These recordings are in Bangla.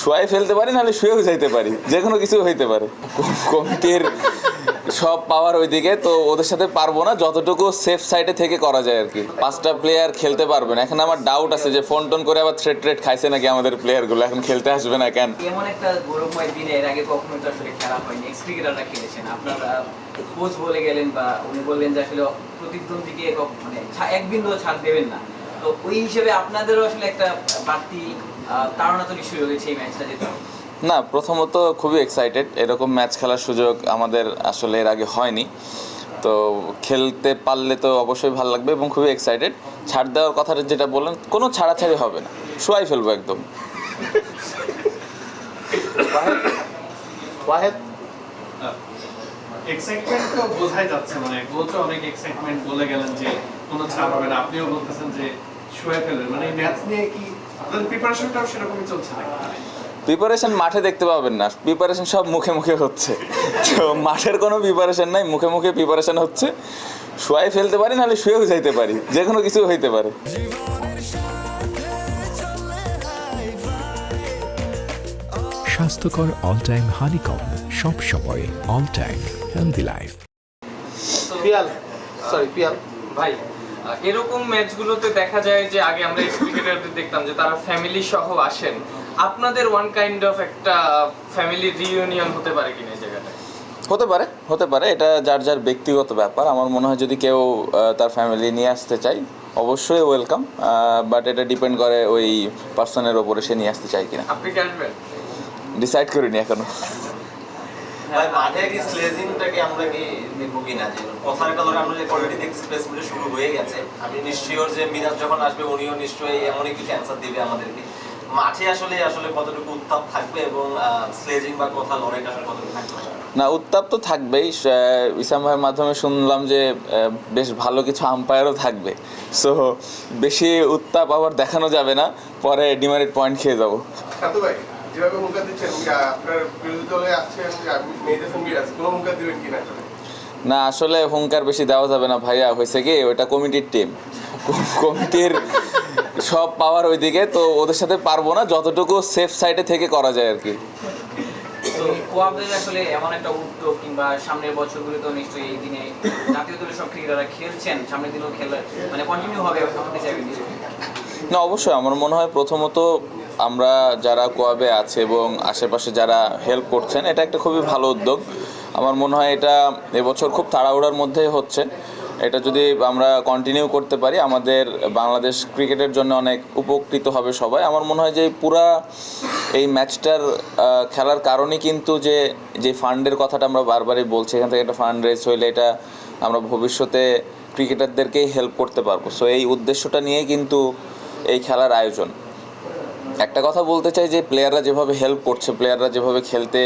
শোয়াই ফেলতে পারি, নাহলে শুয়েও যাইতে পারি, যে কোনো কিছু হইতে পারে। কমিটির সব পাওয়ার ওইদিকে, তো ওদের সাথে পারবো না, যতটুকু সেফ সাইডে থেকে করা যায় আর কি। 5টা প্লেয়ার খেলতে পারবে না। এখন আমার ডাউট আছে যে ফোন টোন করে আবার থ্রেট খাইছে নাকি আমাদের প্লেয়ারগুলো, এখন খেলতে আসবে না কেন। এমন একটা গৌরবময় দিনে এর আগে কখনো তো আসলে খেলা হয়নি, এক্স ক্রিকেটাররা খেলেছেন, আপনারা কোচ বলে গেলেন বা উনি বললেন যে আসলে প্রতিদ্বন্দ্বীকে মানে এক বিন্দু ছাড় দেবেন না, তো ওই হিসেবে আপনাদেরও আসলে একটা বাড়তি তাড়না তো নিশ্চয়ই রয়েছে এই ম্যাচটা যেতে। না, প্রথমত খুবই এক্সাইটেড, এরকম ম্যাচ খেলার সুযোগ আমাদের আসলে এর আগে হয়নি, তো খেলতে পারলে তো অবশ্যই ভালো লাগবে এবং খুবই এক্সাইটেড। ছাড় দেওয়ার কথাটা যেটা বললেন, কোনো ছাড়াছাড়ি হবে না, শোয়াই ফেলবো একদম। এক্সাইটমেন্ট তো বোঝাই যাচ্ছে, মানে কোচও অনেক এক্সাইটমেন্ট বলে গেলেন যে কোনো ছাড় হবে না, আপনিও বলতেছেন যে শুয়ে ফেলবেন, মানে ম্যাচ নিয়ে কি আপনাদের প্রিপারেশনটাও সেরকমই চলছে নাকি? প্রিপারেশন মাঠে দেখতে পাবেন না, প্রিপারেশন সব মুখে মুখে হচ্ছে, তো মাঠের কোনো প্রিপারেশন নাই, মুখে মুখে প্রিপারেশন হচ্ছে। শোয়াই ফেলতে পারি, নাহলে শুয়েও যাইতে পারি, যে কোনো কিছু হইতে পারে। স্বাস্থ্যকর অল টাইম হানিকম, সব সময় all time healthy life. Piyal ভাই, এরকম ম্যাচগুলোতে দেখা যায় যে আগে আমরা ক্রিকেটারদের দেখতাম যে তারা ফ্যামিলি সহ আসেন, আপনাদের ওয়ান কাইন্ড অফ একটা ফ্যামিলি রিইউনিয়ন হতে পারে কিনা এই জায়গাটা? হতে পারে, এটা যার যার ব্যক্তিগত ব্যাপার। আমার মনে হয় যদি কেউ তার ফ্যামিলি নিয়ে আসতে চায় অবশ্যই ওয়েলকাম, বাট এটা ডিপেন্ড করে ওই পার্সনের ওপরে, সে নিয়ে আসতে চায় কিনা। আপনি কি আসবেন? ডিসাইড করিনি এখনো। ভাই মাঠে কি স্লেজিংটাকে আমরা কি দেখবো কিনা, যে কথার একটা ধরে আমরা যে অলরেডি দেখছি প্লেসমেন্টে শুরু হয়ে গেছে, আমি নিশ্চয়ই যে মিরাজ যখন আসবে উনিও নিশ্চয়ই এমনই কিছু অ্যান্সার দিবে আমাদেরকে। মাঠে আসলে কতটুকু উত্তাপ থাকবে এবং স্লেজিং বা কথা লড়াইটা আসলে কতটুকু থাকবে? না, উত্তাপ তো থাকবেই। ইসাম ভাইয়ের মাধ্যমে শুনলাম যে বেশ ভালো কিছু আম্পায়ারও থাকবে, সো বেশি উত্তাপ আবার দেখানো যাবে না, পরে ডিমারিট পয়েন্ট খেয়ে যাবো। ভাই যেভাবে হুঙ্কার দিচ্ছেন, আপনার বিরোধী দলে আছেন মিরাজ, কোনো হুঙ্কার দিবেন কিনা? না, আসলে হুঙ্কার বেশি দেওয়া যাবে না ভাইয়া, হয়েছে কি ওইটা কমিটির টিম, কমিটির সব পাওয়ার ওইদিকে, তো ওদের সাথে পারবো না, যতটুকু সেফ সাইডে থেকে করা যায় আর কি। কোয়াবের আসলে এমন একটা উদ্যোগ কিংবা সামনের বছরগুলোতেও নিশ্চয়ই এই দিনে জাতীয় দলের সব ক্রিকেটাররা খেলছেন, সামনের দিনেও খেলে মানে কন্টিনিউ হবে আমাদের চাইবেন? না, অবশ্যই আমার মনে হয় প্রথমত আমরা যারা কোয়াবে আছে এবং আশেপাশে যারা হেল্প করছেন, এটা একটা খুবই ভালো উদ্যোগ। আমার মনে হয় এটা এবছর খুব তাড়াহুড়ার মধ্যে হচ্ছে, এটা যদি আমরা কন্টিনিউ করতে পারি আমাদের বাংলাদেশ ক্রিকেটের জন্য অনেক উপকৃত হবে সবাই। আমার মনে হয় যে পুরা এই ম্যাচটার খেলার কারণে কিন্তু যে ফান্ডের কথাটা আমরা বারবারই বলছি, এখান থেকে একটা ফান্ড রেজ হইলে এটা আমরা ভবিষ্যতে ক্রিকেটারদেরকেই হেল্প করতে পারবো। সো এই উদ্দেশ্যটা নিয়েই কিন্তু এই খেলার আয়োজন। একটা কথা বলতে চাই যে প্লেয়াররা যেভাবে হেল্প করছে, প্লেয়াররা যেভাবে খেলতে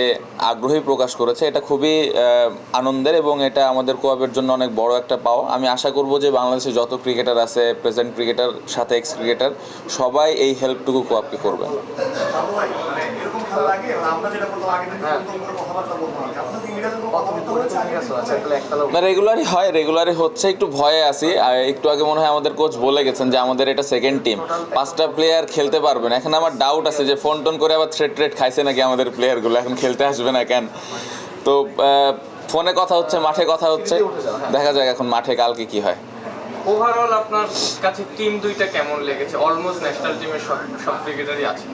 আগ্রহী প্রকাশ করেছে, এটা খুবই আনন্দের এবং এটা আমাদের কোয়াবের জন্য অনেক বড় একটা পাওয়া। আমি আশা করব যে বাংলাদেশে যত ক্রিকেটার আছে, প্রেজেন্ট ক্রিকেটার সাথে এক্স ক্রিকেটার, সবাই এই হেল্পটুকু কোয়াবকে করবে। না, রেগুলারই হচ্ছে, একটু ভয়ে আছি। একটু আগে মনে হয় আমাদের কোচ বলে গেছেন যে আমাদের এটা সেকেন্ড টিম, 5টা প্লেয়ার খেলতে পারবে না। এখন আমার ডাউট আছে যে ফোন টোন করে আবার থ্রেট খাইছে নাকি আমাদের প্লেয়ারগুলো, এখন খেলতে আসবে না কেন। তো ফোনে কথা হচ্ছে, মাঠে কথা হচ্ছে, দেখা যাক এখন মাঠে কালকে কি হয়। ওভারঅল আপনার কাছে টিম দুইটা কেমন লেগেছে? অলমোস্ট ন্যাশনাল টিমের সব ক্রিকেটারই আছে।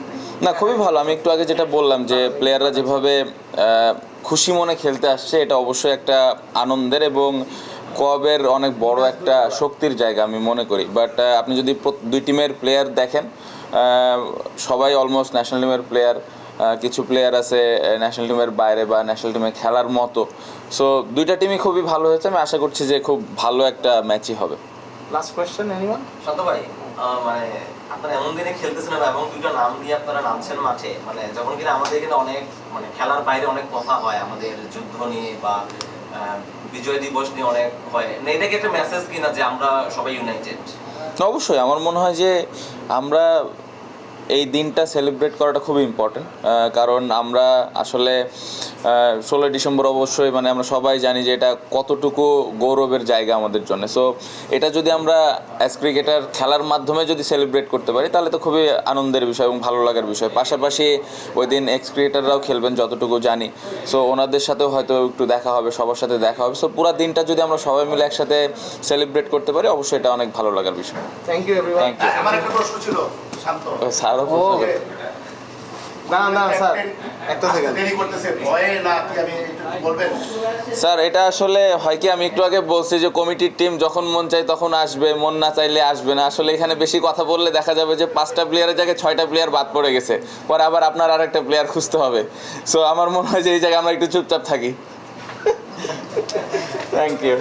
না, খুবই ভালো। আমি একটু আগে যেটা বললাম যে প্লেয়াররা যেভাবে খুশি মনে খেলতে আসছে, এটা অবশ্যই একটা আনন্দের এবং কোয়াবের অনেক বড় একটা শক্তির জায়গা আমি মনে করি। বাট আপনি যদি দুই টিমের প্লেয়ার দেখেন, সবাই অলমোস্ট ন্যাশনাল টিমের প্লেয়ার, কিছু প্লেয়ার আছে ন্যাশনাল টিমের বাইরে বা ন্যাশনাল টিমে খেলার মতো। সো দুইটা টিমই খুবই ভালো হয়েছে, আমি আশা করছি যে খুব ভালো একটা ম্যাচই হবে। Last question anyone? শান্ত ভাই, মানে আপনারা এমন দিনে খেলতেছেন এবং দুটো নাম দিয়ে আপনারা নামছেন মাঠে, মানে যখন কিনা আমাদের এখানে অনেক মানে খেলার বাইরে অনেক কথা হয় আমাদের যুদ্ধ নিয়ে বা বিজয় দিবস নিয়ে অনেক হয়, এটা কি একটা মেসেজ কিনা যে আমরা সবাই ইউনাইটেড? অবশ্যই আমার মনে হয় যে আমরা এই দিনটা সেলিব্রেট করাটা খুবই ইম্পর্টেন্ট, কারণ আমরা আসলে 16 ডিসেম্বর অবশ্যই মানে আমরা সবাই জানি যে এটা কতটুকু গৌরবের জায়গা আমাদের জন্য। সো এটা যদি আমরা অ্যাজ ক্রিকেটার খেলার মাধ্যমে যদি সেলিব্রেট করতে পারি তাহলে তো খুবই আনন্দের বিষয় এবং ভালো লাগার বিষয়। পাশাপাশি ওই দিন এক্স ক্রিকেটাররাও খেলবেন যতটুকু জানি, সো ওনাদের সাথেও হয়তো একটু দেখা হবে, সবার সাথে দেখা হবে। সো পুরো দিনটা যদি আমরা সবাই মিলে একসাথে সেলিব্রেট করতে পারি অবশ্যই এটা অনেক ভালো লাগার বিষয়। Thank you everyone. Thank you. আমার একটা প্রশ্ন ছিল শান্ত স্যারও না স্যার একটা সেকেন্ড। দেরি করতেছে ভয়ে না কি আমি একটু বলবেন? স্যার এটা আসলে হয় কি, আমি একটু আগে বলছি যে কমিটির টিম যখন মন চাই তখন আসবে, মন না চাইলে আসবে না। আসলে এখানে বেশি কথা বললে দেখা যাবে যে 5টা প্লেয়ারের জায়গায় 6টা প্লেয়ার বাদ পড়ে গেছে, পরে আবার আপনার আরেকটা প্লেয়ার খুঁজতে হবে। সো আমার মনে হয় যে এই জায়গায় আমরা একটু চুপচাপ থাকি। Thank you.